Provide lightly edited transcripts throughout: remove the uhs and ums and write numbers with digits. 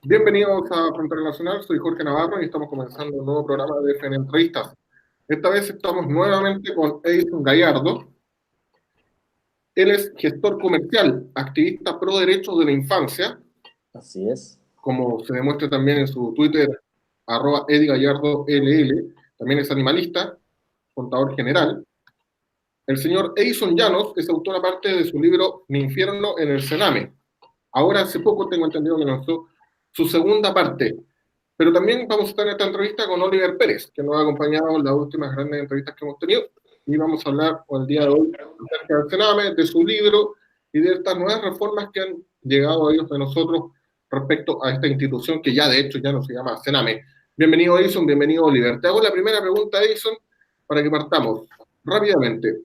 Bienvenidos a Frontera Nacional, soy Jorge Navarro y estamos comenzando un nuevo programa de FN Entrevistas. Esta vez estamos nuevamente con Edison Gallardo. Él es gestor comercial, activista pro derechos de la infancia, Así es. como se demuestra también en su Twitter, @EdiGallardoLL. También es animalista, contador general. El señor Edison Llanos es autor aparte de su libro Mi infierno en el Sename. Ahora hace poco tengo entendido que lanzó su segunda parte. Pero también vamos a estar en esta entrevista con Oliver Pérez, que nos ha acompañado en las últimas grandes entrevistas que hemos tenido. Y vamos a hablar el día de hoy acerca del Sename, de su libro y de estas nuevas reformas que han llegado a ellos de nosotros respecto a esta institución que ya de hecho ya no se llama Sename. Bienvenido Edison, bienvenido Oliver. Te hago la primera pregunta, Edison, para que partamos rápidamente.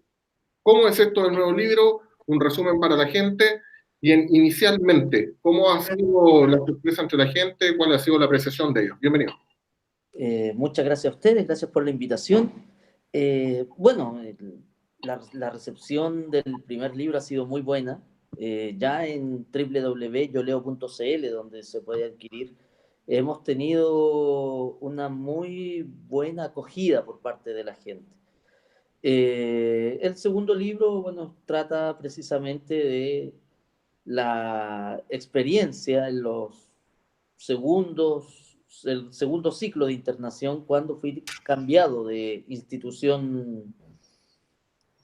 ¿Cómo es esto del nuevo libro? Un resumen para la gente. Y inicialmente, ¿cómo ha sido la sorpresa entre la gente? ¿Cuál ha sido la apreciación de ellos? Bienvenido. Muchas gracias a ustedes, gracias por la invitación. La recepción del primer libro ha sido muy buena. Ya en www.yoleo.cl, donde se puede adquirir, hemos tenido una muy buena acogida por parte de la gente. El segundo libro, bueno, trata precisamente de la experiencia en el segundo ciclo de internación cuando fui cambiado de institución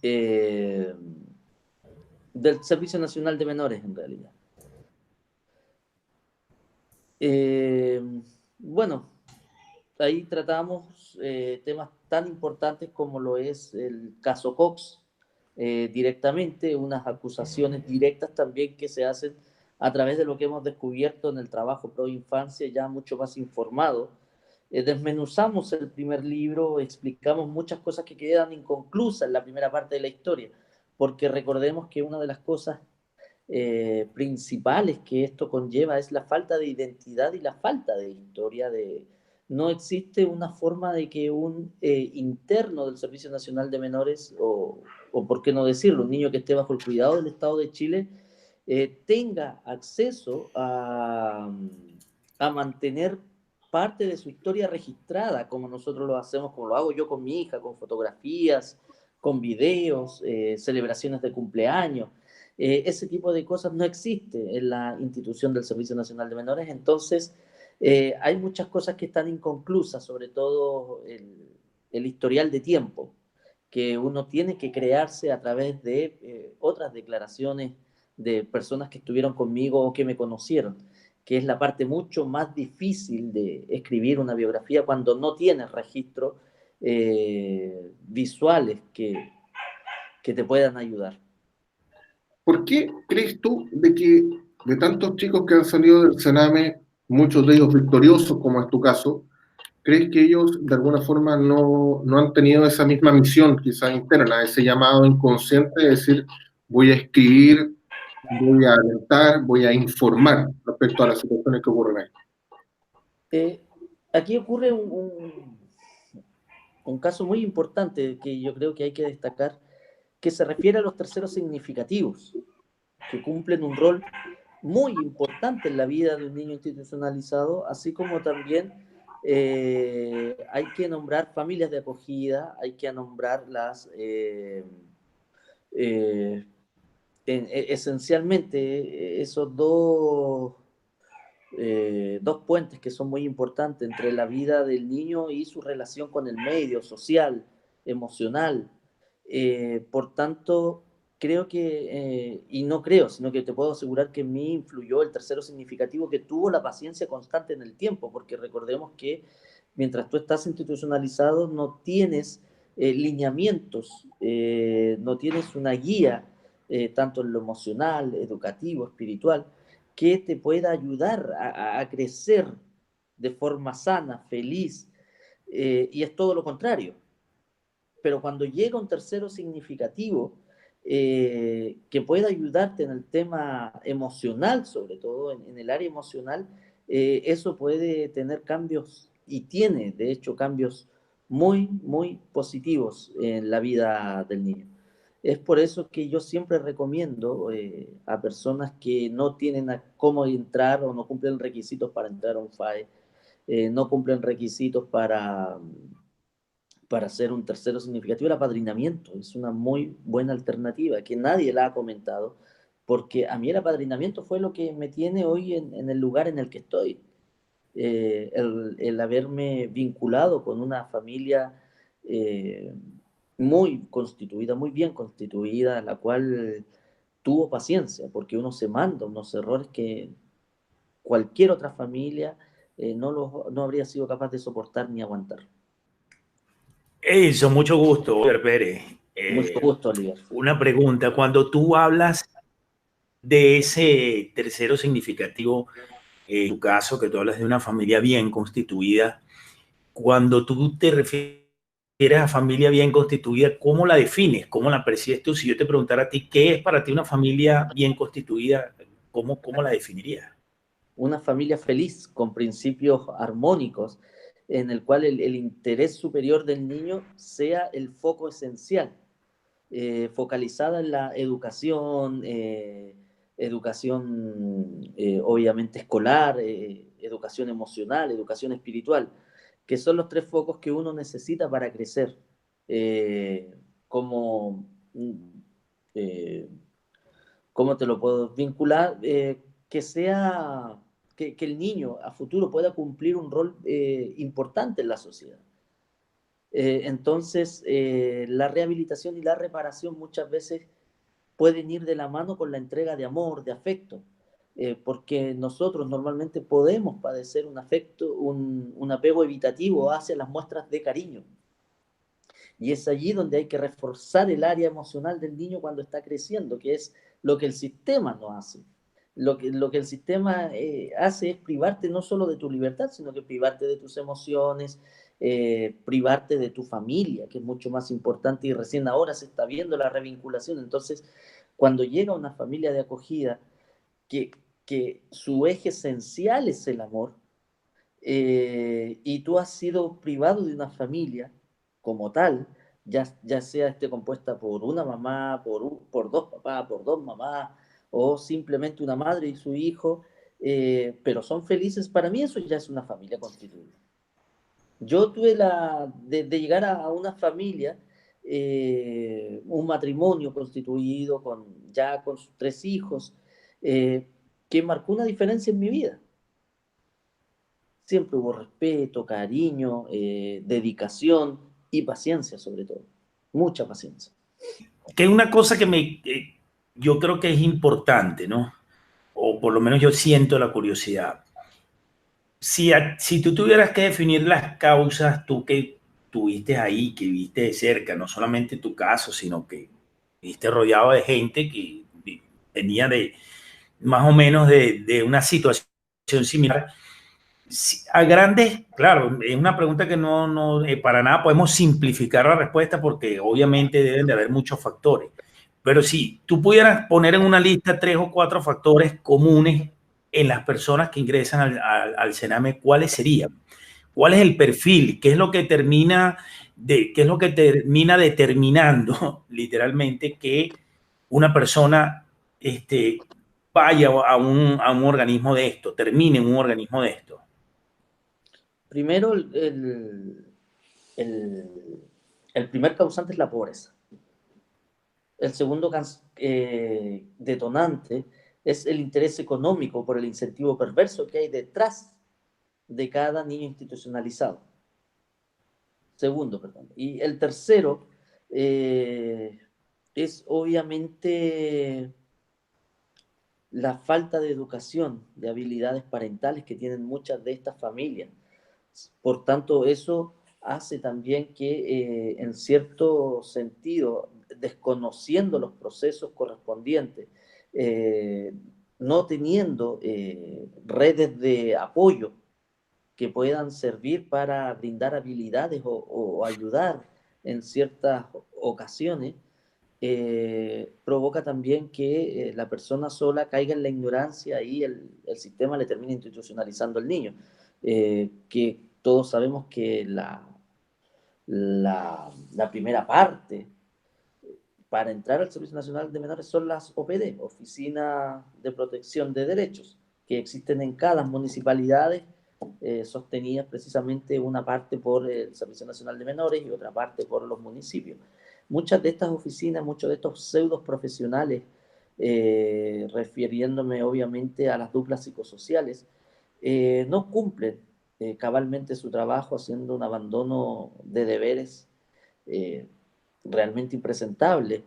eh, del Servicio Nacional de Menores, en realidad. Eh, bueno, ahí tratamos temas tan importantes como lo es el caso Cox, directamente, unas acusaciones directas también que se hacen a través de lo que hemos descubierto en el trabajo pro infancia, ya mucho más informado. Desmenuzamos el primer libro, explicamos muchas cosas que quedan inconclusas en la primera parte de la historia, porque recordemos que una de las cosas principales que esto conlleva es la falta de identidad y la falta de historia. No existe una forma de que un interno del Servicio Nacional de Menores, o por qué no decirlo, un niño que esté bajo el cuidado del Estado de Chile, tenga acceso a mantener parte de su historia registrada, como nosotros lo hacemos, como lo hago yo con mi hija, con fotografías, con videos, celebraciones de cumpleaños. Ese tipo de cosas no existe en la institución del Servicio Nacional de Menores. Entonces, hay muchas cosas que están inconclusas, sobre todo el historial de tiempo que uno tiene que crearse a través de otras declaraciones de personas que estuvieron conmigo o que me conocieron, que es la parte mucho más difícil de escribir una biografía cuando no tienes registros visuales que te puedan ayudar. ¿Por qué crees tú de que de tantos chicos que han salido del Sename, muchos de ellos victoriosos, como es tu caso, crees que ellos de alguna forma no han tenido esa misma misión, quizás interna, ese llamado inconsciente de decir, voy a escribir, voy a alentar, voy a informar respecto a las situaciones que ocurren ahí? Eh, Aquí ocurre un caso muy importante que yo creo que hay que destacar, que se refiere a los terceros significativos, que cumplen un rol muy importante en la vida de un niño institucionalizado, así como también hay que nombrar familias de acogida, hay que nombrar eh, esencialmente esos dos puentes que son muy importantes entre la vida del niño y su relación con el medio social, emocional. Por tanto, creo que, y no creo, sino que te puedo asegurar que en mí influyó el tercero significativo, que tuvo la paciencia constante en el tiempo, porque recordemos que mientras tú estás institucionalizado no tienes lineamientos, no tienes una guía, tanto en lo emocional, educativo, espiritual, que te pueda ayudar a crecer de forma sana, feliz, y es todo lo contrario. Pero cuando llega un tercero significativo que pueda ayudarte en el tema emocional, sobre todo en el área emocional, eso puede tener cambios y tiene, de hecho, cambios muy, muy positivos en la vida del niño. Es por eso que yo siempre recomiendo a personas que no tienen cómo entrar o no cumplen requisitos para entrar a un FAE, no cumplen requisitos para ser un tercero significativo, el apadrinamiento es una muy buena alternativa que nadie la ha comentado, porque a mí el apadrinamiento fue lo que me tiene hoy en el lugar en el que estoy. El haberme vinculado con una familia eh, muy constituida, muy bien constituida, la cual tuvo paciencia, porque uno se manda unos errores que cualquier otra familia no habría sido capaz de soportar ni aguantar. Eso, mucho gusto, Oliver Pérez. Mucho gusto, Oliver. Una pregunta, cuando tú hablas de ese tercero significativo, en tu caso, que tú hablas de una familia bien constituida, cuando tú te refieres a familia bien constituida, ¿cómo la defines? ¿Cómo la percibes tú? Si yo te preguntara a ti, ¿qué es para ti una familia bien constituida? ¿Cómo la definirías? Una familia feliz, con principios armónicos, en el cual el interés superior del niño sea el foco esencial, focalizada en la educación, educación obviamente escolar, educación emocional, educación espiritual, que son los tres focos que uno necesita para crecer. Eh, como, mm, eh, ¿Cómo te lo puedo vincular? Que sea, que el niño a futuro pueda cumplir un rol importante en la sociedad. Entonces, la rehabilitación y la reparación muchas veces pueden ir de la mano con la entrega de amor, de afecto, porque nosotros normalmente podemos padecer un afecto, un apego evitativo hacia las muestras de cariño. Y es allí donde hay que reforzar el área emocional del niño cuando está creciendo, que es lo que el sistema no hace. Lo que el sistema hace es privarte no solo de tu libertad, sino que privarte de tus emociones, privarte de tu familia, que es mucho más importante y recién ahora se está viendo la revinculación. Entonces, cuando llega una familia de acogida, que, que su eje esencial es el amor, y tú has sido privado de una familia como tal, ya sea esté compuesta por una mamá, por dos papás, por dos mamás, o simplemente una madre y su hijo, pero son felices, para mí eso ya es una familia constituida. Yo tuve de llegar a una familia, un matrimonio constituido ya con sus tres hijos, que marcó una diferencia en mi vida. Siempre hubo respeto, cariño, dedicación y paciencia sobre todo. Mucha paciencia. Que es una cosa yo creo que es importante, ¿no? O por lo menos yo siento la curiosidad. Si tú tuvieras que definir las causas, tú que tuviste ahí, que viste de cerca, no solamente tu caso, sino que viste rodeado de gente que venía de más o menos de una situación similar. A grandes, claro, es una pregunta que no para nada podemos simplificar la respuesta porque obviamente deben de haber muchos factores. Pero si tú pudieras poner en una lista 3 o 4 factores comunes en las personas que ingresan al Sename, ¿cuáles serían? ¿Cuál es el perfil? ¿Qué es lo que termina determinando literalmente que una persona vaya a un organismo de esto, termine en un organismo de esto? Primero, el primer causante es la pobreza. El segundo detonante es el interés económico por el incentivo perverso que hay detrás de cada niño institucionalizado. Segundo, perdón. Y el tercero es obviamente la falta de educación, de habilidades parentales que tienen muchas de estas familias. Por tanto, eso hace también que, en cierto sentido, desconociendo los procesos correspondientes, eh, no teniendo redes de apoyo que puedan servir para brindar habilidades o ayudar en ciertas ocasiones, provoca también que la persona sola caiga en la ignorancia y el sistema le termina institucionalizando al niño. Que todos sabemos que la primera parte para entrar al Servicio Nacional de Menores son las OPD, Oficina de Protección de Derechos, que existen en cada municipalidad, sostenidas precisamente una parte por el Servicio Nacional de Menores y otra parte por los municipios. Muchas de estas oficinas, muchos de estos pseudos profesionales, refiriéndome obviamente a las duplas psicosociales, no cumplen cabalmente su trabajo, haciendo un abandono de deberes realmente impresentable,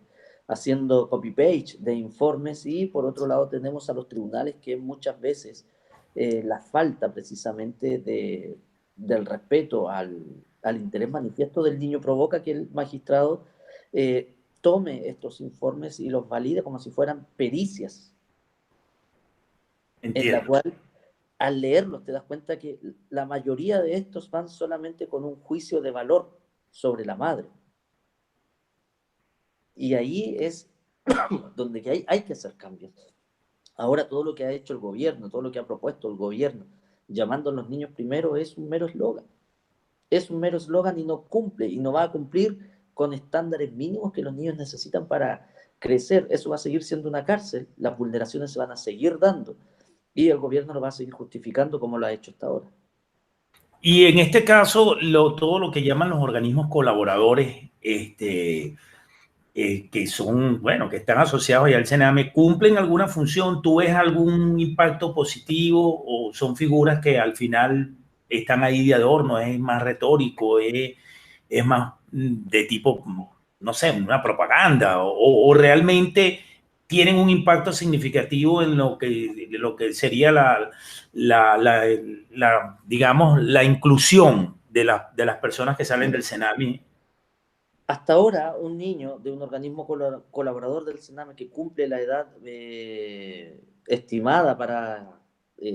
haciendo copy-page de informes, y por otro lado tenemos a los tribunales que muchas veces la falta precisamente del respeto al interés manifiesto del niño provoca que el magistrado tome estos informes y los valide como si fueran pericias, en la Entiendo. cual al leerlos te das cuenta que la mayoría de estos van solamente con un juicio de valor sobre la madre. Y ahí es donde que hay que hacer cambios. Ahora todo lo que ha hecho el gobierno, todo lo que ha propuesto el gobierno, llamando a los niños primero, es un mero eslogan. Es un mero eslogan y no cumple, y no va a cumplir con estándares mínimos que los niños necesitan para crecer. Eso va a seguir siendo una cárcel, las vulneraciones se van a seguir dando, y el gobierno lo va a seguir justificando como lo ha hecho hasta ahora. Y en este caso, todo lo que llaman los organismos colaboradores, que son, bueno, que están asociados ya al CENAME, ¿cumplen alguna función? ¿Tú ves algún impacto positivo o son figuras que al final están ahí de adorno, es más retórico, es más de tipo, no sé, una propaganda, o realmente tienen un impacto significativo en lo que sería digamos, la inclusión de las personas que salen del CENAME? Hasta ahora, un niño de un organismo colaborador del CENAME que cumple la edad estimada para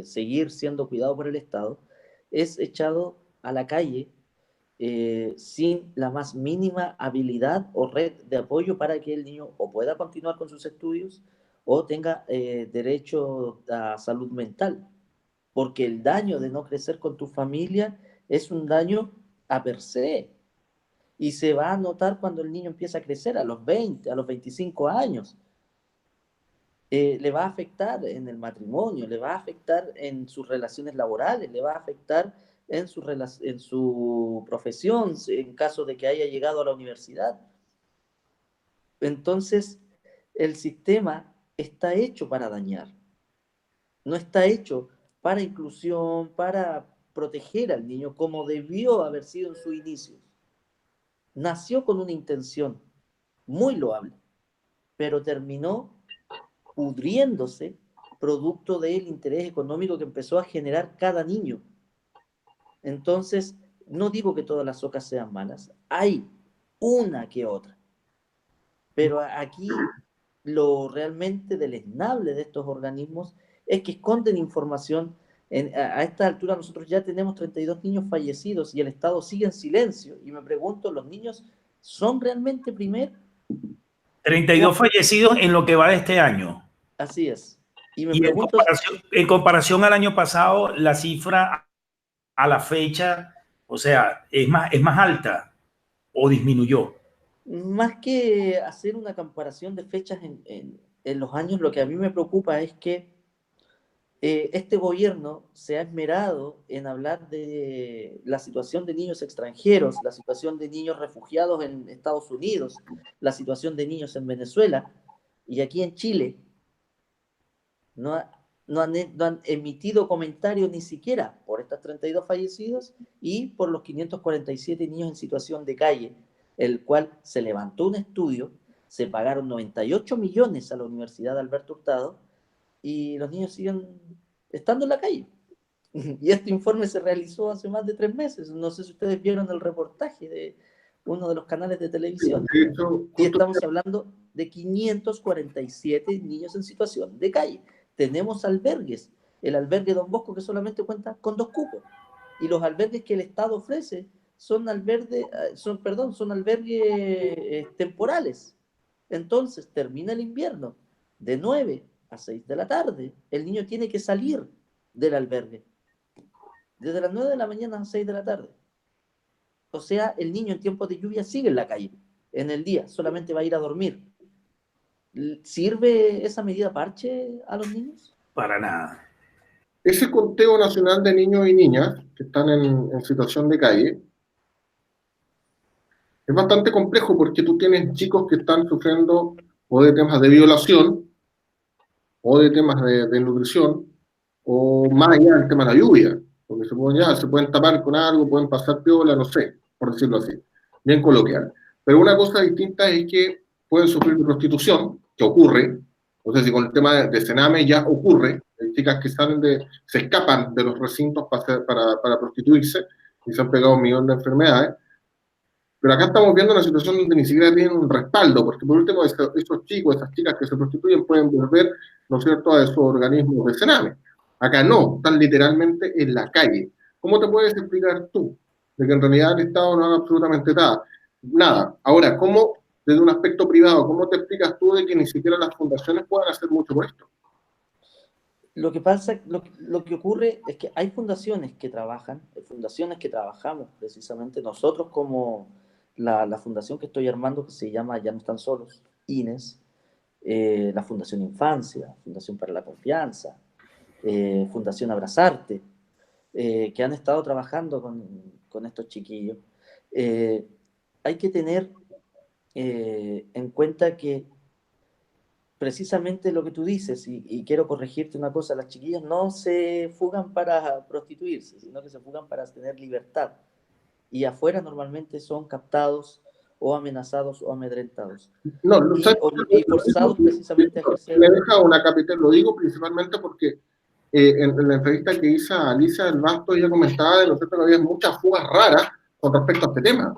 seguir siendo cuidado por el Estado es echado a la calle sin la más mínima habilidad o red de apoyo para que el niño o pueda continuar con sus estudios o tenga derecho a salud mental. Porque el daño de no crecer con tu familia es un daño a per se. Y se va a notar cuando el niño empieza a crecer, a los 20, a los 25 años. Le va a afectar en el matrimonio, le va a afectar en sus relaciones laborales, le va a afectar en su profesión, en caso de que haya llegado a la universidad. Entonces, el sistema está hecho para dañar, no está hecho para inclusión, para proteger al niño como debió haber sido en su inicio. Nació con una intención muy loable, pero terminó pudriéndose producto del interés económico que empezó a generar cada niño. Entonces, no digo que todas las OCA sean malas, hay una que otra, pero aquí lo realmente deleznable de estos organismos es que esconden información. A esta altura nosotros ya tenemos 32 niños fallecidos y el Estado sigue en silencio, y me pregunto, ¿los niños son realmente primer? 32 fallecidos en lo que va de este año. Así es. Y me Y pregunto, en comparación al año pasado, la cifra a la fecha, o sea, es más alta o disminuyó. más que hacer una comparación de fechas en los años, lo que a mí me preocupa es que este gobierno se ha esmerado en hablar de la situación de niños extranjeros, la situación de niños refugiados en Estados Unidos, la situación de niños en Venezuela, y aquí en Chile no han emitido comentarios ni siquiera por estos 32 fallecidos y por los 547 niños en situación de calle, el cual se levantó un estudio, se pagaron 98 millones a la Universidad de Alberto Hurtado, y los niños siguen estando en la calle. Y este informe se realizó hace más de 3 meses. No sé si ustedes vieron el reportaje de uno de los canales de televisión. De hecho, Y estamos hablando de 547 niños en situación de calle. Tenemos albergues. El albergue Don Bosco, que solamente cuenta con 2 cupos. Y los albergues que el Estado ofrece son albergues temporales. Entonces, termina el invierno de 9 a 6 de la tarde. El niño tiene que salir del albergue. Desde las 9 de la mañana a 6 de la tarde. O sea, el niño en tiempos de lluvia sigue en la calle. En el día solamente va a ir a dormir. ¿Sirve esa medida parche a los niños? Para nada. Ese conteo nacional de niños y niñas que están en situación de calle es bastante complejo porque tú tienes chicos que están sufriendo o de temas de violación o de temas de nutrición o más allá del tema de la lluvia, porque se pueden tapar con algo, pueden pasar piola, no sé, por decirlo así, bien coloquial. Pero una cosa distinta es que pueden sufrir de prostitución, que ocurre, o sea, si con el tema de cename ya ocurre, hay chicas que se escapan de los recintos para prostituirse y se han pegado un millón de enfermedades. Pero acá estamos viendo una situación donde ni siquiera tienen un respaldo, porque por último esos chicos, esas chicas que se prostituyen pueden volver, ¿no es cierto?, a esos organismos de cename. Acá no, están literalmente en la calle. ¿Cómo te puedes explicar tú de que en realidad el Estado no haga absolutamente nada? Nada. Ahora, ¿cómo, desde un aspecto privado, cómo te explicas tú de que ni siquiera las fundaciones puedan hacer mucho por esto? Lo que pasa, lo que ocurre es que hay fundaciones que trabajan, hay fundaciones que trabajamos precisamente nosotros como la fundación que estoy armando que se llama Ya no están solos, INES, la Fundación Infancia, Fundación para la Confianza, Fundación Abrazarte, que han estado trabajando con estos chiquillos. Hay que tener en cuenta que precisamente lo que tú dices, y quiero corregirte una cosa, las chiquillas no se fugan para prostituirse, sino que se fugan para tener libertad. Y afuera normalmente son captados o amenazados o amedrentados. No, Y forzados precisamente a ejercer... Me deja una capital, lo digo principalmente porque en la entrevista que hizo a Alicia del Basto, ella comentaba de que había muchas fugas raras con respecto a este tema.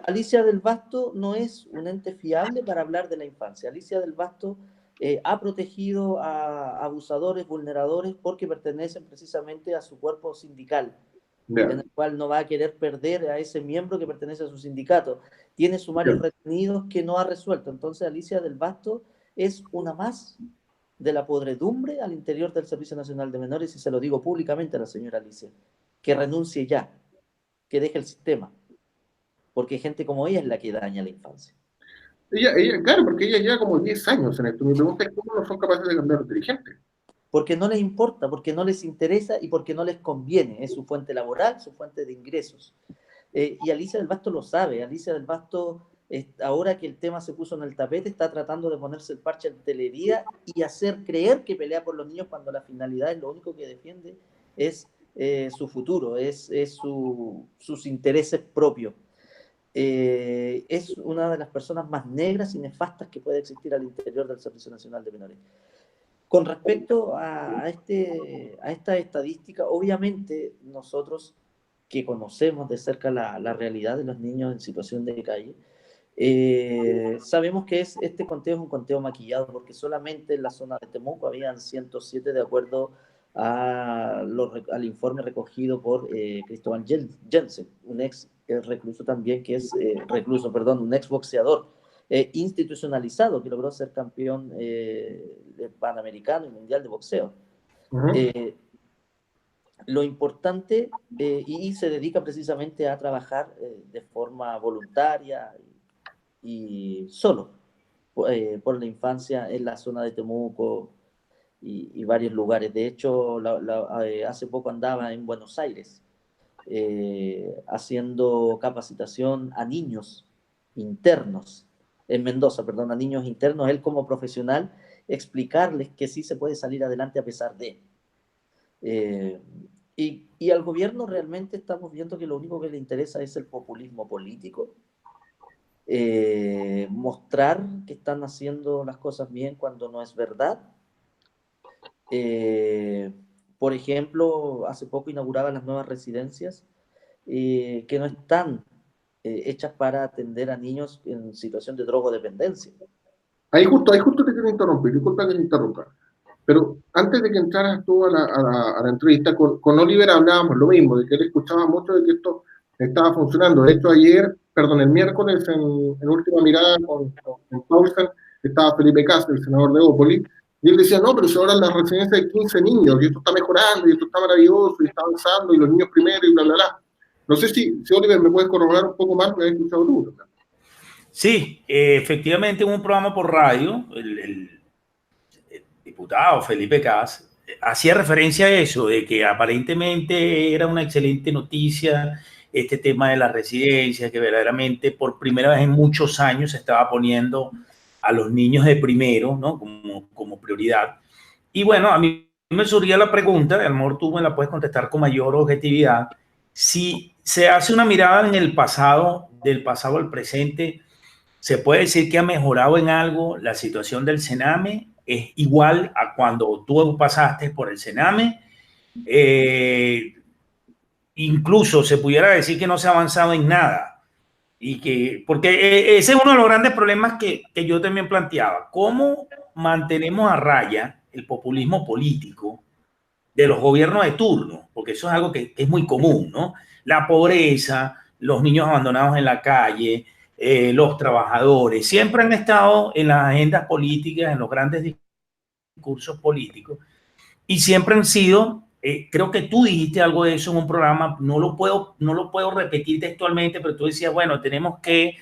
Alicia del Basto no es un ente fiable para hablar de la infancia. Alicia del Basto ha protegido a abusadores, vulneradores, porque pertenecen precisamente a su cuerpo sindical, en el cual no va a querer perder a ese miembro que pertenece a su sindicato. Tiene sumarios retenidos que no ha resuelto. Entonces Alicia del Basto es una más de la podredumbre al interior del Servicio Nacional de Menores, y se lo digo públicamente a la señora Alicia, que renuncie ya, que deje el sistema, porque gente como ella es la que daña la infancia. Claro, porque ella lleva como 10 años en esto. Mi pregunta es cómo no son capaces de cambiar de dirigente. Porque no les importa, porque no les interesa y porque no les conviene. Es su fuente laboral, su fuente de ingresos. Y Alicia del Basto lo sabe. Alicia del Basto, ahora que el tema se puso en el tapete, está tratando de ponerse el parche en telería y hacer creer que pelea por los niños cuando la finalidad es lo único que defiende es su futuro, es sus intereses propios. Es una de las personas más negras y nefastas que puede existir al interior del Servicio Nacional de Menores. Con respecto a esta estadística, obviamente nosotros que conocemos de cerca la realidad de los niños en situación de calle, sabemos que este conteo es un conteo maquillado, porque solamente en la zona de Temuco habían 107 de acuerdo al informe recogido por Cristóbal Jensen, un ex recluso también, que es un ex boxeador institucionalizado que logró ser campeón panamericano y mundial de boxeo. Lo importante, y se dedica precisamente a trabajar de forma voluntaria y solo por la infancia en la zona de Temuco y varios lugares. De hecho, hace poco andaba en Buenos Aires haciendo capacitación a niños internos, en Mendoza, perdón, a niños internos, él como profesional, explicarles que sí se puede salir adelante a pesar de. Y al gobierno realmente estamos viendo que lo único que le interesa es el populismo político, mostrar que están haciendo las cosas bien cuando no es verdad. Por ejemplo, hace poco inauguraban las nuevas residencias que no están hechas para atender a niños en situación de drogodependencia. Ahí justo te quiero interrumpir, disculpa que te interrumpa. Pero antes de que entraras tú a la entrevista, con Oliver hablábamos lo mismo, de que él escuchaba mucho de que esto estaba funcionando. De hecho, el miércoles, en Última Mirada con Paulsen, estaba Felipe Cas, el senador de Ópoli, y él decía, no, pero si ahora la residencia de 15 niños, y esto está mejorando, y esto está maravilloso, y está avanzando, y los niños primero, y bla, bla, bla. No sé si Oliver me puedes corroborar un poco más lo que has escuchado tú. Sí, efectivamente en un programa por radio, el diputado Felipe Cas hacía referencia a eso, de que aparentemente era una excelente noticia este tema de las residencias, que verdaderamente por primera vez en muchos años se estaba poniendo a los niños de primero, ¿no? Como prioridad. Y bueno, a mí me surgía la pregunta, a lo mejor tú me la puedes contestar con mayor objetividad, si se hace una mirada en el pasado, del pasado al presente, ¿se puede decir que ha mejorado en algo la situación del Sename? ¿Es igual a cuando tú pasaste por el Sename? Incluso se pudiera decir que no se ha avanzado en nada. Y que, porque ese es uno de los grandes problemas que yo también planteaba. ¿Cómo mantenemos a raya el populismo político de los gobiernos de turno? Porque eso es algo que es muy común, ¿no? La pobreza, los niños abandonados en la calle, los trabajadores, siempre han estado en las agendas políticas, en los grandes discursos políticos, y siempre han sido, creo que tú dijiste algo de eso en un programa, no lo puedo repetir textualmente, pero tú decías, bueno, tenemos que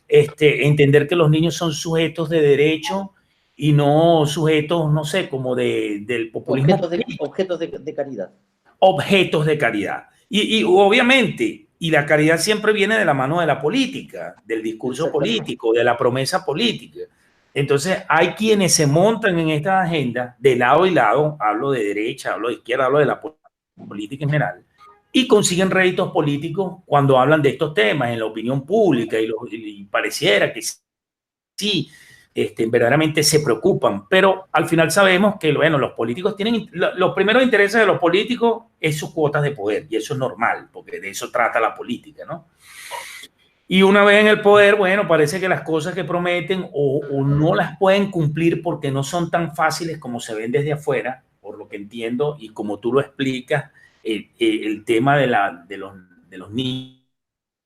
entender que los niños son sujetos de derecho y no sujetos, no sé, como del populismo. Objetos de caridad. Objetos de caridad. Y obviamente, y la caridad siempre viene de la mano de la política, del discurso político, de la promesa política. Entonces, hay quienes se montan en esta agenda de lado y lado, hablo de derecha, hablo de izquierda, hablo de la política en general, y consiguen réditos políticos cuando hablan de estos temas en la opinión pública y pareciera que sí, verdaderamente se preocupan, pero al final sabemos que, bueno, los políticos tienen, los primeros intereses de los políticos es sus cuotas de poder, y eso es normal, porque de eso trata la política, ¿no? Y una vez en el poder, bueno, parece que las cosas que prometen o no las pueden cumplir porque no son tan fáciles como se ven desde afuera, por lo que entiendo, y como tú lo explicas, el tema de los niños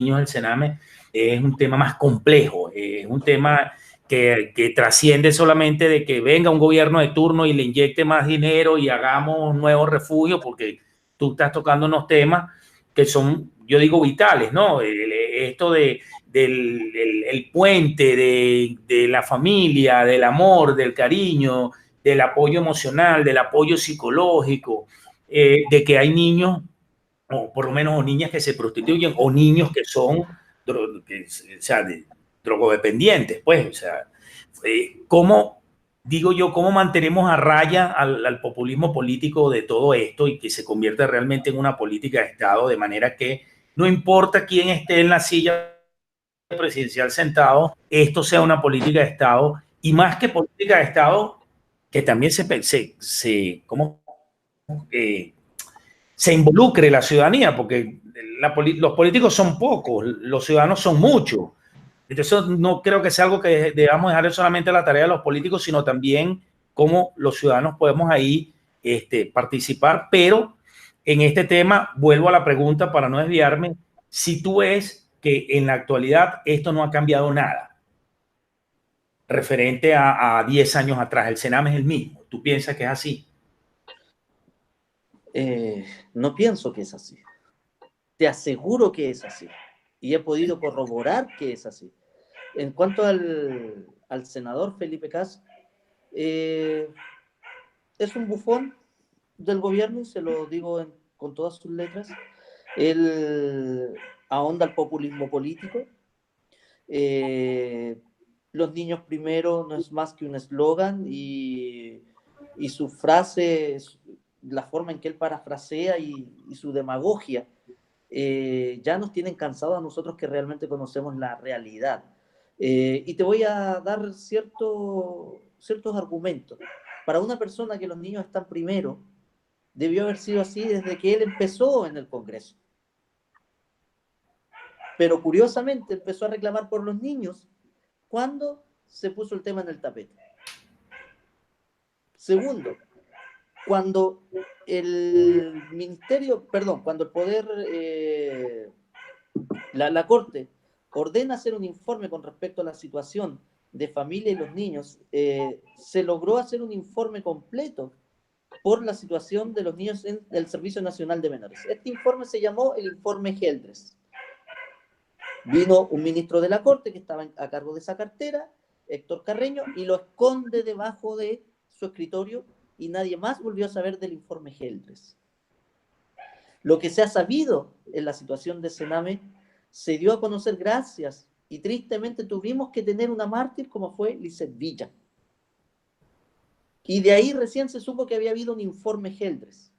del Sename es un tema más complejo, es un tema que trasciende solamente de que venga un gobierno de turno y le inyecte más dinero y hagamos nuevos refugios, porque tú estás tocando unos temas que son, yo digo, vitales, ¿no? Esto del puente, de la familia, del amor, del cariño, del apoyo emocional, del apoyo psicológico, de que hay niños, o por lo menos o niñas que se prostituyen, o niños que son drogodependientes, pues, o sea, ¿cómo, digo yo, cómo mantenemos a raya al populismo político de todo esto y que se convierta realmente en una política de Estado, de manera que no importa quién esté en la silla presidencial sentado, esto sea una política de Estado, y más que política de Estado, que también se involucre la ciudadanía, porque los políticos son pocos, los ciudadanos son muchos. Entonces, no creo que sea algo que debamos dejar solamente a la tarea de los políticos, sino también cómo los ciudadanos podemos ahí participar. Pero en este tema, vuelvo a la pregunta para no desviarme, si tú ves que en la actualidad esto no ha cambiado nada, referente a 10 años atrás, el Sename es el mismo, ¿tú piensas que es así? No pienso que es así. Te aseguro que es así. Y he podido corroborar que es así. En cuanto al senador Felipe Cas, es un bufón del gobierno, se lo digo con todas sus letras. Él ahonda el populismo político. Los niños primero no es más que un eslogan y su frase, la forma en que él parafrasea y su demagogia, ya nos tienen cansados a nosotros que realmente conocemos la realidad. Y te voy a dar ciertos argumentos. Para una persona que los niños están primero, debió haber sido así desde que él empezó en el Congreso. Pero curiosamente empezó a reclamar por los niños cuando se puso el tema en el tapete. Segundo, cuando el ministerio, perdón, cuando el poder, la Corte ordena hacer un informe con respecto a la situación de familia y los niños, se logró hacer un informe completo por la situación de los niños en el Servicio Nacional de Menores. Este informe se llamó el informe Geldres. Vino un ministro de la Corte que estaba a cargo de esa cartera, Héctor Carreño, y lo esconde debajo de su escritorio y nadie más volvió a saber del informe Geldres. Lo que se ha sabido en la situación de Sename se dio a conocer gracias y tristemente tuvimos que tener una mártir como fue Lisset Villa. Y de ahí recién se supo que había habido un informe Geldres.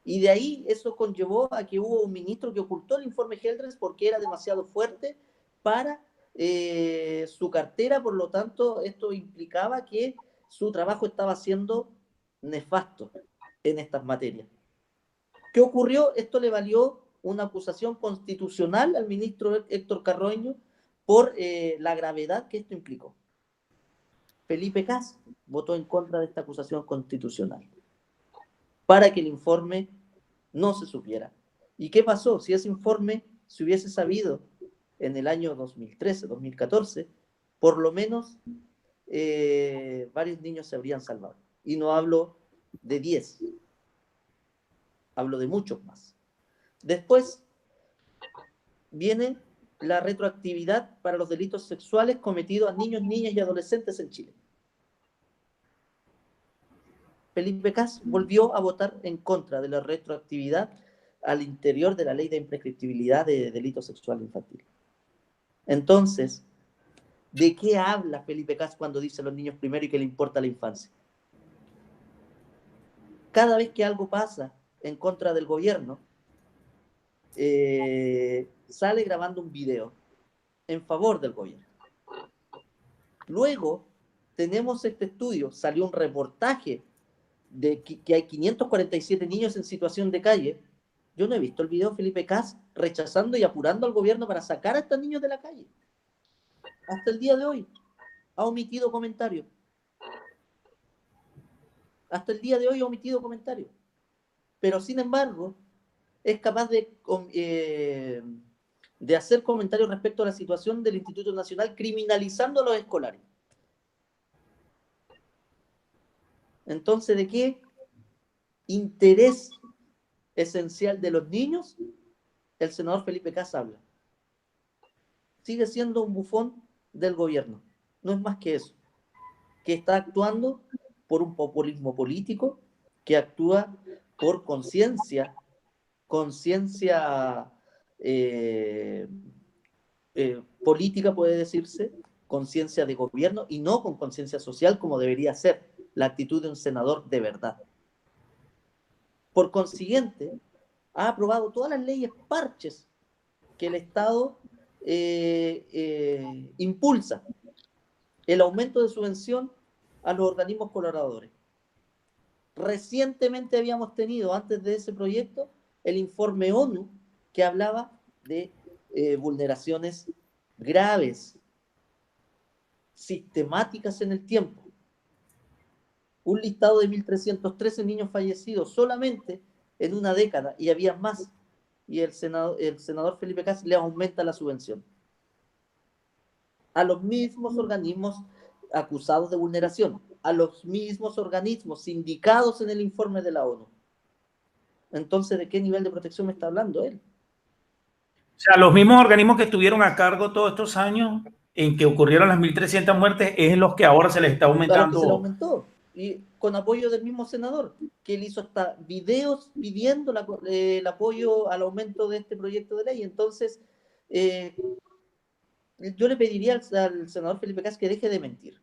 Y de ahí eso conllevó a que hubo un ministro que ocultó el informe Geldres porque era demasiado fuerte para su cartera, por lo tanto esto implicaba que su trabajo estaba siendo nefasto en estas materias. ¿Qué ocurrió? Esto le valió una acusación constitucional al ministro Héctor Carreño por la gravedad que esto implicó. Felipe Cas votó en contra de esta acusación constitucional para que el informe no se supiera. ¿Y qué pasó? Si ese informe se hubiese sabido en el año 2013, 2014, por lo menos varios niños se habrían salvado. Y no hablo de 10, hablo de muchos más. Después viene la retroactividad para los delitos sexuales cometidos a niños, niñas y adolescentes en Chile. Felipe Cas volvió a votar en contra de la retroactividad al interior de la ley de imprescriptibilidad de delitos sexuales infantiles. Entonces, ¿de qué habla Felipe Cas cuando dice a los niños primero y que le importa la infancia? Cada vez que algo pasa en contra del gobierno, sale grabando un video en favor del gobierno. Luego tenemos este estudio, salió un reportaje de que hay 547 niños en situación de calle. Yo no he visto el video de Felipe Cas rechazando y apurando al gobierno para sacar a estos niños de la calle. Hasta el día de hoy ha omitido comentarios. Hasta el día de hoy ha omitido comentarios. Pero sin embargo, es capaz de hacer comentarios respecto a la situación del Instituto Nacional criminalizando a los escolares. Entonces, ¿de qué interés esencial de los niños el senador Felipe Cas habla? Sigue siendo un bufón del gobierno. No es más que eso. Que está actuando por un populismo político, que actúa por conciencia política, puede decirse, conciencia de gobierno, y no con conciencia social como debería ser la actitud de un senador de verdad. Por consiguiente, ha aprobado todas las leyes parches que el Estado impulsa. El aumento de subvención a los organismos colaboradores. Recientemente habíamos tenido, antes de ese proyecto, el informe ONU que hablaba de vulneraciones graves, sistemáticas en el tiempo. Un listado de 1.313 niños fallecidos solamente en una década, y había más. Y el senador Felipe Cas le aumenta la subvención a los mismos organismos acusados de vulneración, a los mismos organismos indicados en el informe de la ONU. Entonces, ¿de qué nivel de protección me está hablando él? O sea, los mismos organismos que estuvieron a cargo todos estos años en que ocurrieron las 1.300 muertes es los que ahora se les está aumentando. Claro que se le aumentó. Y con apoyo del mismo senador, que él hizo hasta videos pidiendo el apoyo al aumento de este proyecto de ley. Entonces, yo le pediría al senador Felipe Cas que deje de mentir,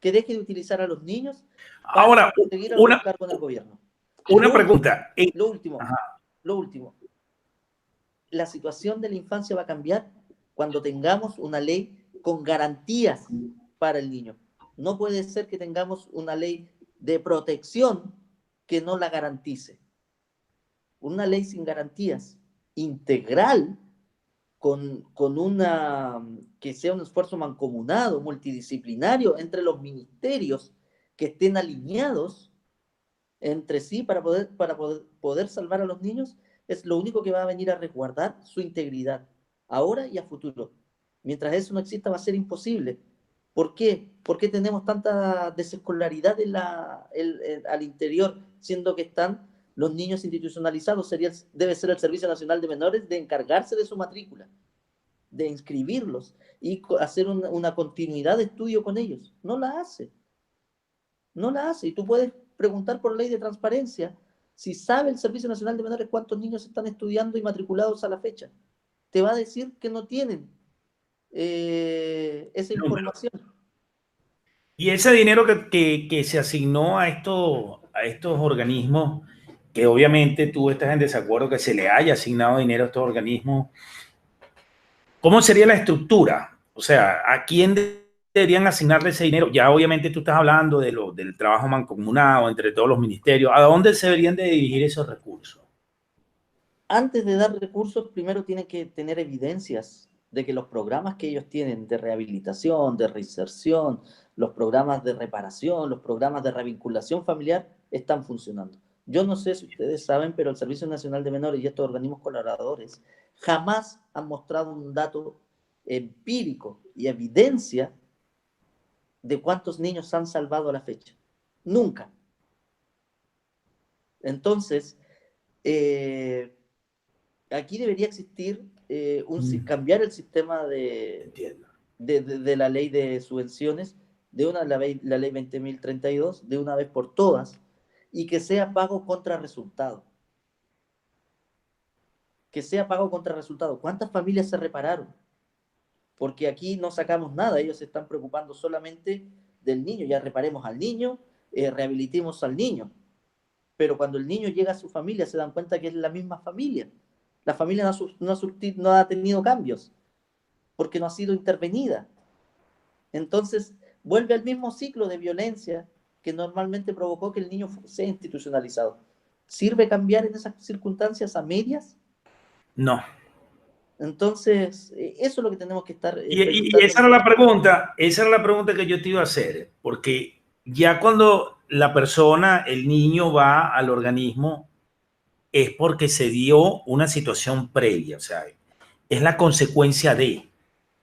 que deje de utilizar a los niños para ahora conseguir algún cargo en el gobierno. Una pregunta. Lo último. La situación de la infancia va a cambiar cuando tengamos una ley con garantías para el niño. No puede ser que tengamos una ley de protección que no la garantice. Una ley sin garantías, integral, con una que sea un esfuerzo mancomunado, multidisciplinario entre los ministerios que estén alineados entre sí para poder salvar a los niños, es lo único que va a venir a resguardar su integridad, ahora y a futuro. Mientras eso no exista, va a ser imposible. ¿Por qué? ¿Por qué tenemos tanta desescolaridad al interior, siendo que están los niños institucionalizados? Debe ser el Servicio Nacional de Menores de encargarse de su matrícula. de inscribirlos y hacer una continuidad de estudio con ellos. No la hace. No la hace. Y tú puedes preguntar por ley de transparencia si sabe el Servicio Nacional de Menores cuántos niños están estudiando y matriculados a la fecha. Te va a decir que no tienen esa información. Y ese dinero que se asignó a estos organismos, que obviamente tú estás en desacuerdo que se le haya asignado dinero a estos organismos, ¿cómo sería la estructura? O sea, ¿a quién deberían asignarle ese dinero? Ya obviamente tú estás hablando del trabajo mancomunado entre todos los ministerios. ¿A dónde se deberían de dirigir esos recursos? Antes de dar recursos, primero tienen que tener evidencias de que los programas que ellos tienen de rehabilitación, de reinserción, los programas de reparación, los programas de revinculación familiar están funcionando. Yo no sé si ustedes saben, pero el Servicio Nacional de Menores y estos organismos colaboradores jamás han mostrado un dato empírico y evidencia de cuántos niños han salvado a la fecha. Nunca. Entonces, aquí debería existir cambiar el sistema de la ley de subvenciones, la ley 20.032, de una vez por todas, y que sea pago contra resultado. Que sea pago contra resultado. ¿Cuántas familias se repararon? Porque aquí no sacamos nada, ellos se están preocupando solamente del niño. Ya reparemos al niño, rehabilitemos al niño. Pero cuando el niño llega a su familia se dan cuenta que es la misma familia. La familia no ha tenido cambios porque no ha sido intervenida. Entonces vuelve al mismo ciclo de violencia que normalmente provocó que el niño sea institucionalizado. ¿Sirve cambiar en esas circunstancias a medias? No. Entonces, eso es lo que tenemos que estar... Y esa era la pregunta que yo te iba a hacer, porque ya cuando la persona, el niño va al organismo, es porque se dio una situación previa, o sea, es la consecuencia de.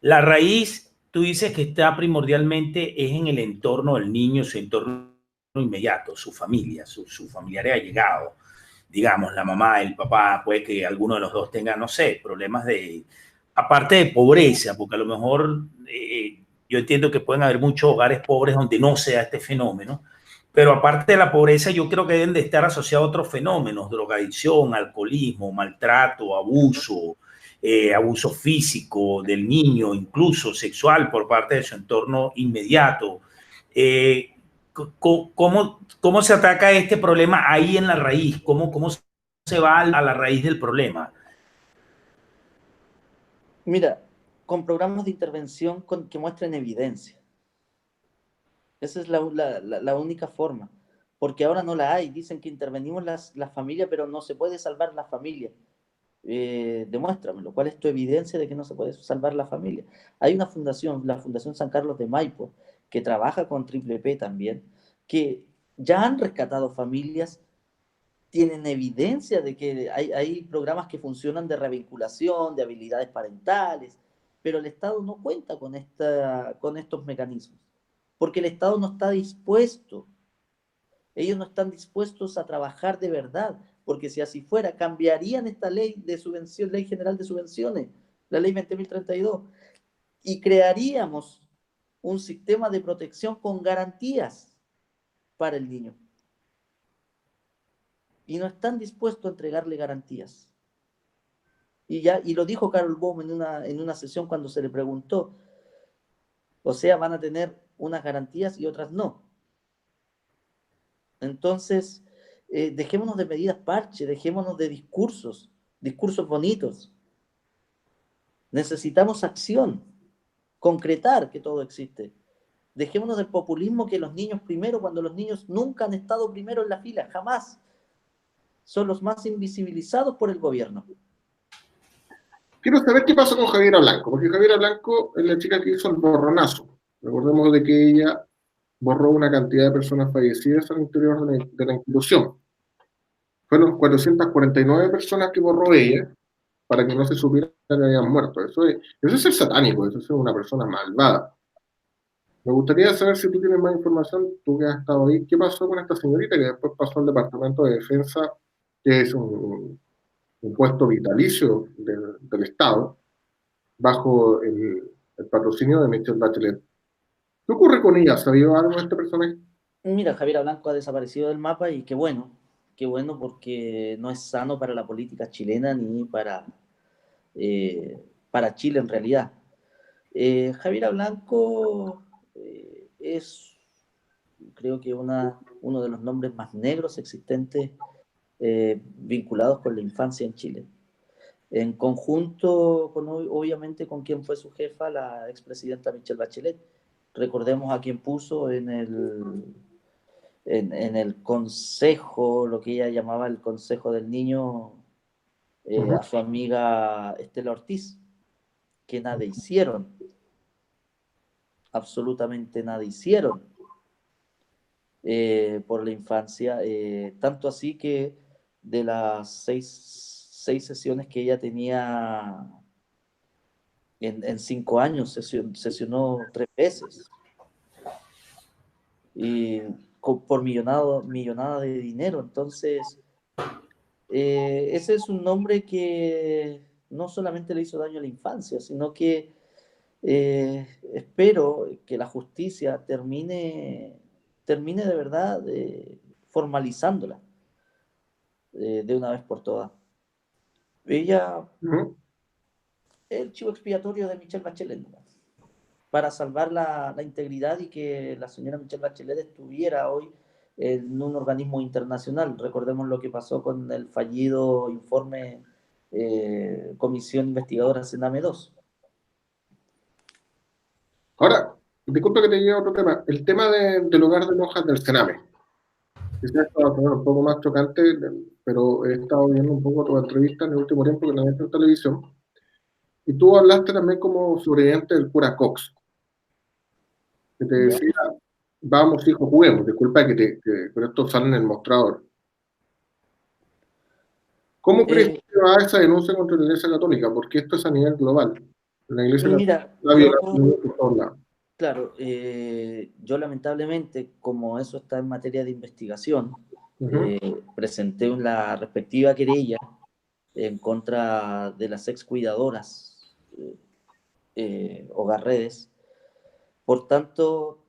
La raíz, tú dices que está primordialmente es en el entorno del niño, su entorno inmediato, su familia, sus familiares allegados, digamos, la mamá, el papá, puede que alguno de los dos tenga, no sé, problemas aparte de pobreza, porque a lo mejor yo entiendo que pueden haber muchos hogares pobres donde no sea este fenómeno, pero aparte de la pobreza, yo creo que deben de estar asociados a otros fenómenos: drogadicción, alcoholismo, maltrato, abuso, abuso físico del niño, incluso sexual por parte de su entorno inmediato. ¿Cómo se ataca este problema ahí en la raíz? ¿Cómo se va a la raíz del problema? Mira, con programas de intervención que muestren evidencia. Esa es la única forma, porque ahora no la hay. Dicen que intervenimos las familias, pero no se puede salvar la familia. Demuéstramelo. ¿Cuál es tu evidencia de que no se puede salvar la familia? Hay una fundación, la Fundación San Carlos de Maipo, que trabaja con Triple P también, que ya han rescatado familias, tienen evidencia de que hay programas que funcionan de revinculación, de habilidades parentales, pero el Estado no cuenta con estos mecanismos, porque el Estado no está dispuesto. Ellos no están dispuestos a trabajar de verdad, porque si así fuera, cambiarían esta ley de subvención, Ley General de Subvenciones, la ley 20.032, y crearíamos un sistema de protección con garantías para el niño. Y no están dispuestos a entregarle garantías. Y lo dijo Carol Bohm en una sesión cuando se le preguntó. O sea, van a tener unas garantías y otras no. Entonces, dejémonos de medidas parche, dejémonos de discursos bonitos. Necesitamos acción, concretar que todo existe. Dejémonos del populismo que los niños primero, cuando los niños nunca han estado primero en la fila, jamás. Son los más invisibilizados por el gobierno. Quiero saber qué pasó con Javiera Blanco, porque Javiera Blanco es la chica que hizo el borronazo. Recordemos de que ella borró una cantidad de personas fallecidas al interior de la institución. Fueron 449 personas que borró ella para que no se supiera que habían muerto. Eso es ser satánico, eso es ser una persona malvada. Me gustaría saber si tú tienes más información, tú que has estado ahí, qué pasó con esta señorita que después pasó al Departamento de Defensa, que es un puesto vitalicio del Estado, bajo el patrocinio de Michelle Bachelet. ¿Qué ocurre con ella? ¿Sabía algo de este personaje? Mira, Javiera Blanco ha desaparecido del mapa y qué bueno porque no es sano para la política chilena ni para Chile en realidad. Javiera Blanco es, creo que uno de los nombres más negros existentes vinculados con la infancia en Chile. En conjunto, obviamente, con quien fue su jefa, la expresidenta Michelle Bachelet. Recordemos a quien puso en el consejo, lo que ella llamaba el consejo del niño, a su amiga Estela Ortiz, que nada hicieron, absolutamente nada hicieron por la infancia, tanto así que de las seis sesiones que ella tenía en 5 años, sesionó 3 veces, y por millonada de dinero. Entonces, ese es un nombre que no solamente le hizo daño a la infancia, sino que espero que la justicia termine de verdad formalizándola de una vez por todas. Ella, el chivo expiatorio de Michelle Bachelet, ¿no?, para salvar la integridad y que la señora Michelle Bachelet estuviera hoy en un organismo internacional. Recordemos lo que pasó con el fallido informe Comisión Investigadora Sename 2. Ahora, disculpa que te lleve a otro tema. El tema del hogar de monjas del Sename. Quizás esto va a sonar un poco más chocante, pero he estado viendo un poco tu entrevista en el último tiempo que la he visto en televisión. Y tú hablaste también como sobreviviente del cura Cox, que te ¿Ya? decía, vamos hijos, juguemos. Disculpa pero esto sale en el mostrador. ¿Cómo crees que va esa denuncia contra la Iglesia Católica? Porque esto es a nivel global. La Iglesia Católica Mira, está violando por todos lados. claro, yo lamentablemente, como eso está en materia de investigación, presenté la respectiva querella en contra de las ex cuidadoras Hogar Redes. Por tanto,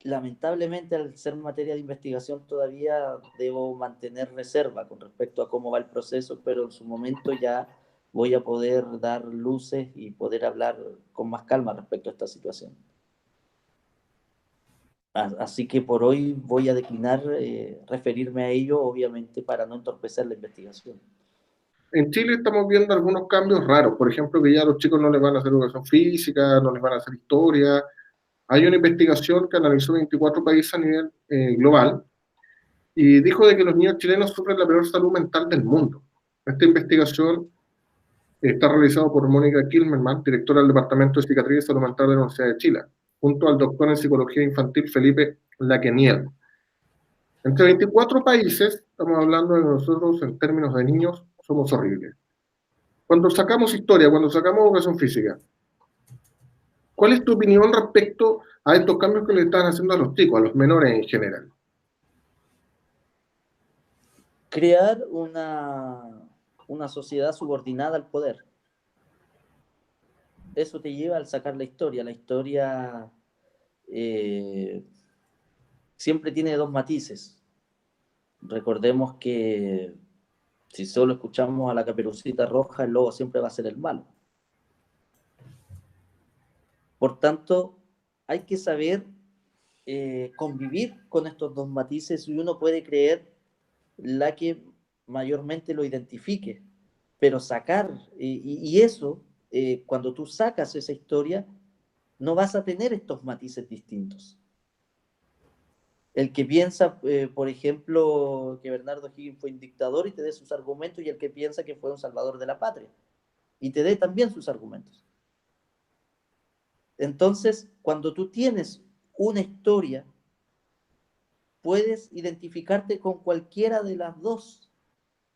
lamentablemente, al ser materia de investigación, todavía debo mantener reserva con respecto a cómo va el proceso, pero en su momento ya voy a poder dar luces y poder hablar con más calma respecto a esta situación. Así que por hoy voy a declinar referirme a ello, obviamente, para no entorpecer la investigación. En Chile estamos viendo algunos cambios raros. Por ejemplo, que ya a los chicos no les van a hacer educación física, no les van a hacer historia. Hay una investigación que analizó 24 países a nivel global y dijo de que los niños chilenos sufren la peor salud mental del mundo. Esta investigación está realizada por Mónica Kilmerman, directora del Departamento de Psiquiatría y Salud Mental de la Universidad de Chile, junto al doctor en Psicología Infantil Felipe Laqueniel. Entre 24 países, estamos hablando de nosotros en términos de niños, somos horribles. Cuando sacamos historia, cuando sacamos educación física, ¿cuál es tu opinión respecto a estos cambios que le están haciendo a los chicos, a los menores en general? Crear una sociedad subordinada al poder. Eso te lleva al sacar la historia. La historia siempre tiene 2 matices. Recordemos que si solo escuchamos a la Caperucita Roja, el lobo siempre va a ser el malo. Por tanto, hay que saber convivir con estos 2 matices, y uno puede creer la que mayormente lo identifique, pero sacar, y eso, cuando tú sacas esa historia, no vas a tener estos matices distintos. El que piensa, por ejemplo, que Bernardo Higgins fue un dictador y te dé sus argumentos, y el que piensa que fue un salvador de la patria y te dé también sus argumentos. Entonces, cuando tú tienes una historia, puedes identificarte con cualquiera de las dos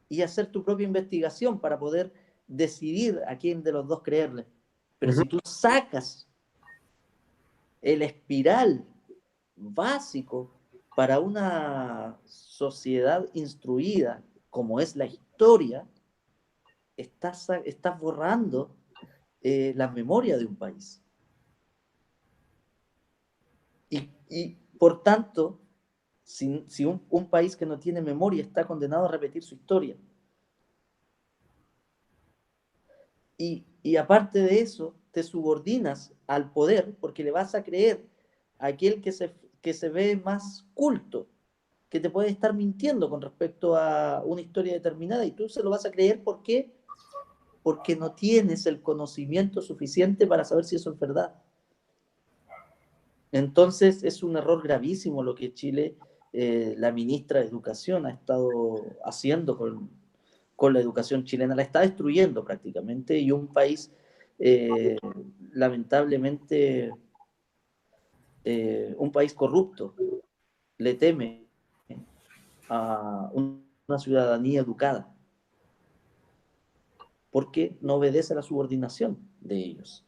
y hacer tu propia investigación para poder decidir a quién de los dos creerle. Pero si tú sacas el espiral básico para una sociedad instruida como es la historia, estás borrando la memoria de un país. Y por tanto, si un país que no tiene memoria está condenado a repetir su historia. Y aparte de eso, te subordinas al poder porque le vas a creer a aquel que se ve más culto, que te puede estar mintiendo con respecto a una historia determinada, y tú se lo vas a creer. ¿Por qué? Porque no tienes el conocimiento suficiente para saber si eso es verdad. Entonces es un error gravísimo lo que Chile, la ministra de Educación, ha estado haciendo con la educación chilena. La está destruyendo prácticamente, y un país, lamentablemente, un país corrupto le teme a una ciudadanía educada porque no obedece a la subordinación de ellos,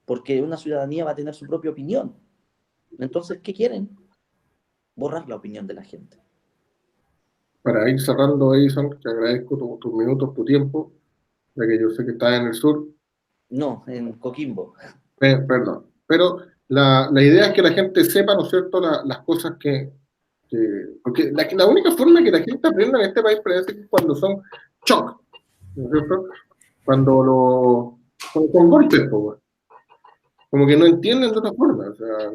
porque una ciudadanía va a tener su propia opinión. Entonces, ¿qué quieren? Borrar la opinión de la gente. Para ir cerrando, Edison, te agradezco tus minutos, tu tiempo, ya que yo sé que estás en el sur. No, en Coquimbo. Perdón. Pero la idea es que la gente sepa, ¿no es cierto?, las cosas porque la única forma que la gente aprenda en este país parece que es cuando son shock, ¿no es cierto? Con golpes, pues, como que no entienden de otra forma, o sea,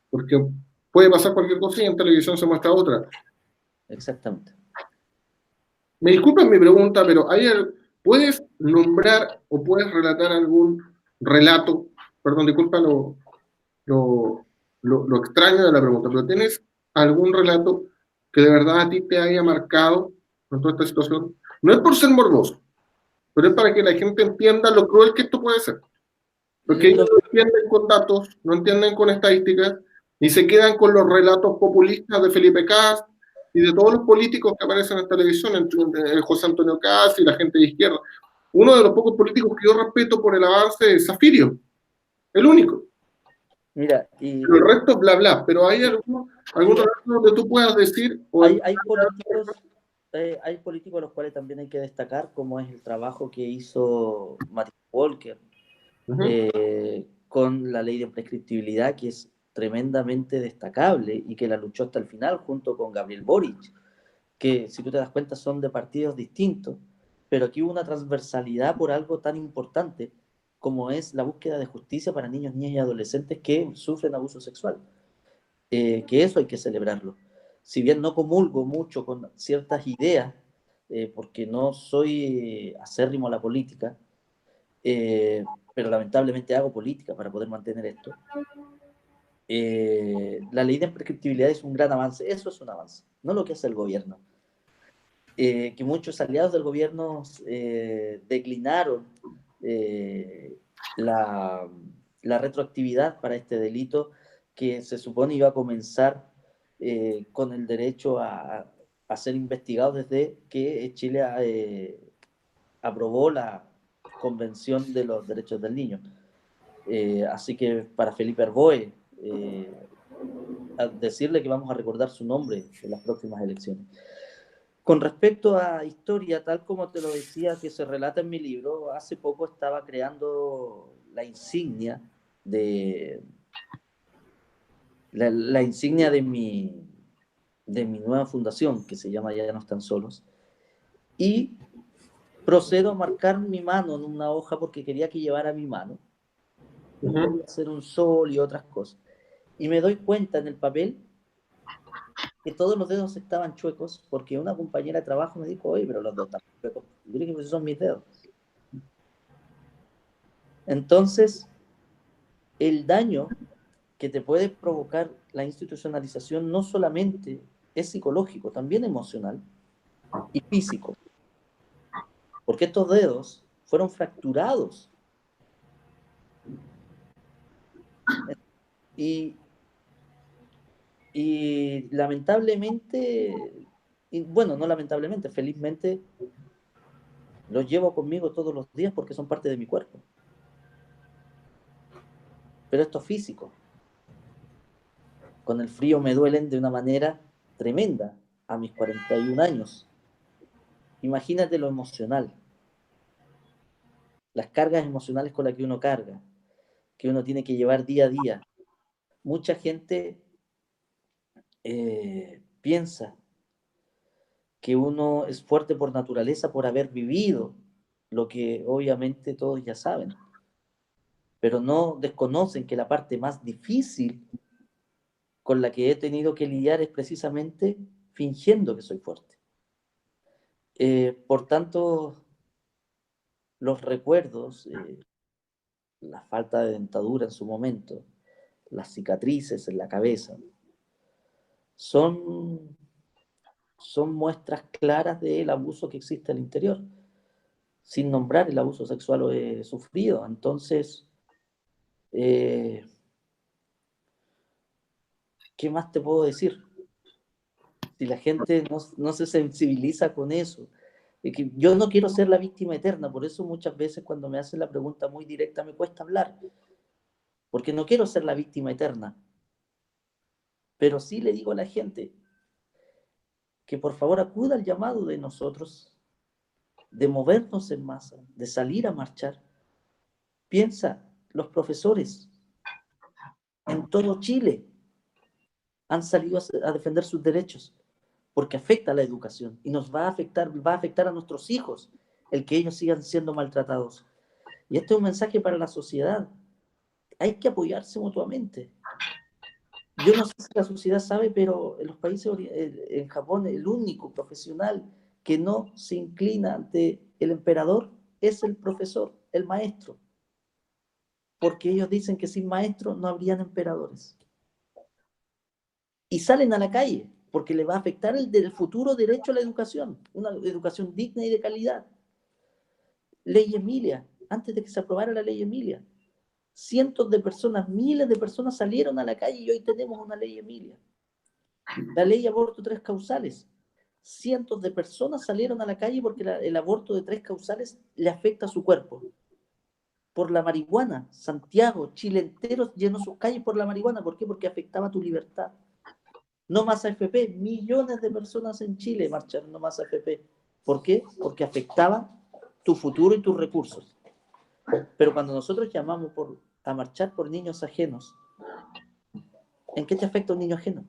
porque puede pasar cualquier cosa y en televisión se muestra otra. Exactamente. Me disculpan mi pregunta, pero ¿puedes nombrar o puedes relatar algún relato? Perdón, disculpa lo extraño de la pregunta, pero ¿tienes algún relato que de verdad a ti te haya marcado con toda esta situación? No es por ser morboso, pero es para que la gente entienda lo cruel que esto puede ser. Porque ellos no entienden con datos, no entienden con estadísticas, y se quedan con los relatos populistas de Felipe Kast y de todos los políticos que aparecen en televisión, entre José Antonio Kast y la gente de izquierda. Uno de los pocos políticos que yo respeto por el avance es Zafirio, el único. Mira, Pero el resto, bla, bla. Pero hay algún relato donde tú puedas decir... Hay políticos a los cuales también hay que destacar, como es el trabajo que hizo Matthew Walker con la ley de prescriptibilidad, que es tremendamente destacable y que la luchó hasta el final junto con Gabriel Boric, que si tú te das cuenta son de partidos distintos, pero aquí hubo una transversalidad por algo tan importante como es la búsqueda de justicia para niños, niñas y adolescentes que sufren abuso sexual. Que eso hay que celebrarlo. Si bien no comulgo mucho con ciertas ideas, porque no soy acérrimo a la política, pero lamentablemente hago política para poder mantener esto. La ley de imprescriptibilidad es un gran avance, eso es un avance, no lo que hace el gobierno. Que muchos aliados del gobierno declinaron la retroactividad para este delito, que se supone iba a comenzar con el derecho a ser investigado desde que Chile aprobó la Convención de los Derechos del Niño. Así que para Felipe Arboe, decirle que vamos a recordar su nombre en las próximas elecciones. Con respecto a historia, tal como te lo decía, que se relata en mi libro, hace poco estaba creando la insignia de mi nueva fundación, que se llama Ya no están solos, y procedo a marcar mi mano en una hoja porque quería que llevara mi mano. Podía hacer un sol y otras cosas. Y me doy cuenta en el papel que todos los dedos estaban chuecos, porque una compañera de trabajo me dijo: oye, pero los dedos están chuecos. Yo le dije: pues son mis dedos. Entonces, el daño que te puede provocar la institucionalización no solamente es psicológico, también emocional y físico, porque estos dedos fueron fracturados. Y lamentablemente, bueno, no lamentablemente, felizmente, los llevo conmigo todos los días porque son parte de mi cuerpo. Pero esto es físico. Con el frío me duelen de una manera tremenda a mis 41 años. Imagínate lo emocional. las cargas emocionales con las que uno carga, que uno tiene que llevar día a día. Mucha gente piensa que uno es fuerte por naturaleza por haber vivido lo que obviamente todos ya saben, pero no desconocen que la parte más difícil con la que he tenido que lidiar es precisamente fingiendo que soy fuerte. Por tanto, los recuerdos, la falta de dentadura en su momento, las cicatrices en la cabeza, son muestras claras del abuso que existe al interior. Sin nombrar el abuso sexual lo he sufrido. Entonces, ¿qué más te puedo decir? Si la gente no se sensibiliza con eso, es que yo no quiero ser la víctima eterna, por eso muchas veces cuando me hacen la pregunta muy directa me cuesta hablar, porque no quiero ser la víctima eterna, pero sí le digo a la gente que por favor acuda al llamado de nosotros, de movernos en masa, de salir a marchar. Piensa, los profesores en todo Chile han salido a defender sus derechos, porque afecta a la educación y nos va a afectar a nuestros hijos el que ellos sigan siendo maltratados. Y este es un mensaje para la sociedad. Hay que apoyarse mutuamente. Yo no sé si la sociedad sabe, pero en los países, en Japón, el único profesional que no se inclina ante el emperador es el profesor, el maestro. Porque ellos dicen que sin maestro no habrían emperadores. Y salen a la calle porque le va a afectar el futuro derecho a la educación, una educación digna y de calidad. Ley Emilia, antes de que se aprobara la Ley Emilia, cientos de personas, miles de personas salieron a la calle y hoy tenemos una Ley Emilia. La ley aborto 3 causales. Cientos de personas salieron a la calle porque el aborto de 3 causales le afecta a su cuerpo. Por la marihuana, Santiago, Chile entero llenó sus calles por la marihuana. ¿Por qué? Porque afectaba tu libertad. No más AFP. Millones de personas en Chile marcharon no más AFP. ¿Por qué? Porque afectaba tu futuro y tus recursos. Pero cuando nosotros llamamos a marchar por niños ajenos, ¿en qué te afecta un niño ajeno?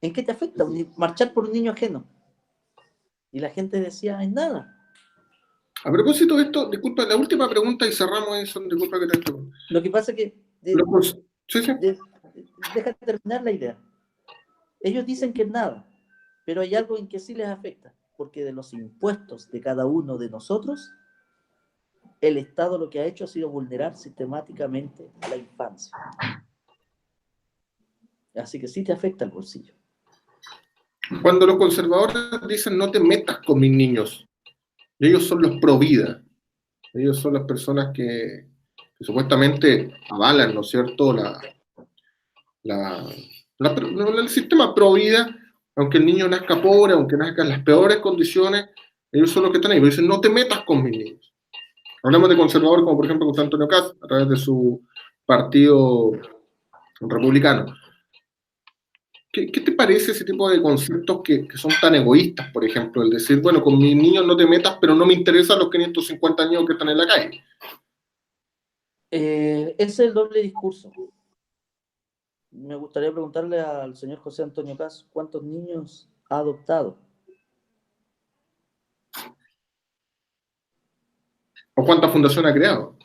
¿En qué te afecta marchar por un niño ajeno? Y la gente decía, en nada. A propósito de esto, disculpa, la última pregunta y cerramos eso, disculpa que te interrumpa. Lo que pasa es que... Sí, sí. Deja terminar la idea. Ellos dicen que nada, pero hay algo en que sí les afecta, porque de los impuestos de cada uno de nosotros, el Estado lo que ha hecho ha sido vulnerar sistemáticamente a la infancia. Así que sí te afecta el bolsillo. Cuando los conservadores dicen no te metas con mis niños, ellos son los pro vida, ellos son las personas que supuestamente avalan, ¿no es cierto?, el sistema pro vida, aunque el niño nazca pobre, aunque nazca en las peores condiciones, ellos son los que están ahí, pero dicen no te metas con mis niños. Hablamos de conservadores como por ejemplo José Antonio Kast, a través de su partido republicano. ¿Qué te parece ese tipo de conceptos que son tan egoístas, por ejemplo? El decir, bueno, con mis niños no te metas, pero no me interesan los 550 niños que están en la calle. Ese es el doble discurso. Me gustaría preguntarle al señor José Antonio Kast, ¿cuántos niños ha adoptado? ¿O cuántas fundaciones ha creado?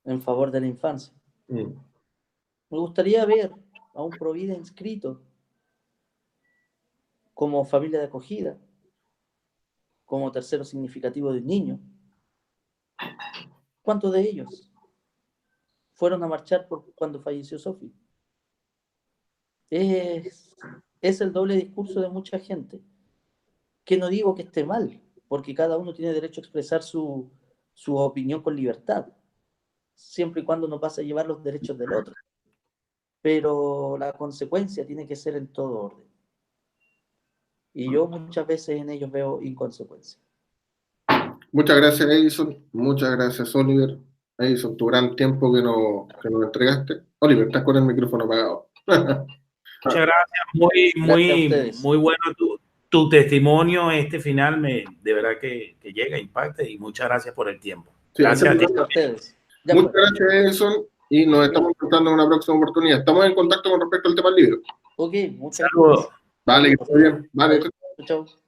En favor de la infancia. Me gustaría ver a un Provida inscrito como familia de acogida, como tercero significativo de un niño. ¿Cuántos de ellos fueron a marchar cuando falleció Sofi? Es el doble discurso de mucha gente, que no digo que esté mal, porque cada uno tiene derecho a expresar su opinión con libertad, siempre y cuando no pase a llevar los derechos del otro. Pero la consecuencia tiene que ser en todo orden. Y yo muchas veces en ellos veo inconsecuencia. Muchas gracias, Edison. Muchas gracias, Oliver. Edison, tu gran tiempo que nos entregaste. Oliver, estás con el micrófono apagado. Muchas gracias. Muy bueno tu testimonio final de verdad que llega, impacta, y muchas gracias por el tiempo. Sí, Gracias a ti. Gracias a ustedes. Ya muchas pues. gracias, Edison, y nos estamos encontrando en una próxima oportunidad. Estamos en contacto con respecto al tema del libro. Ok, muchas Saludos. gracias. Vale, que esté bien. Vale. Chao.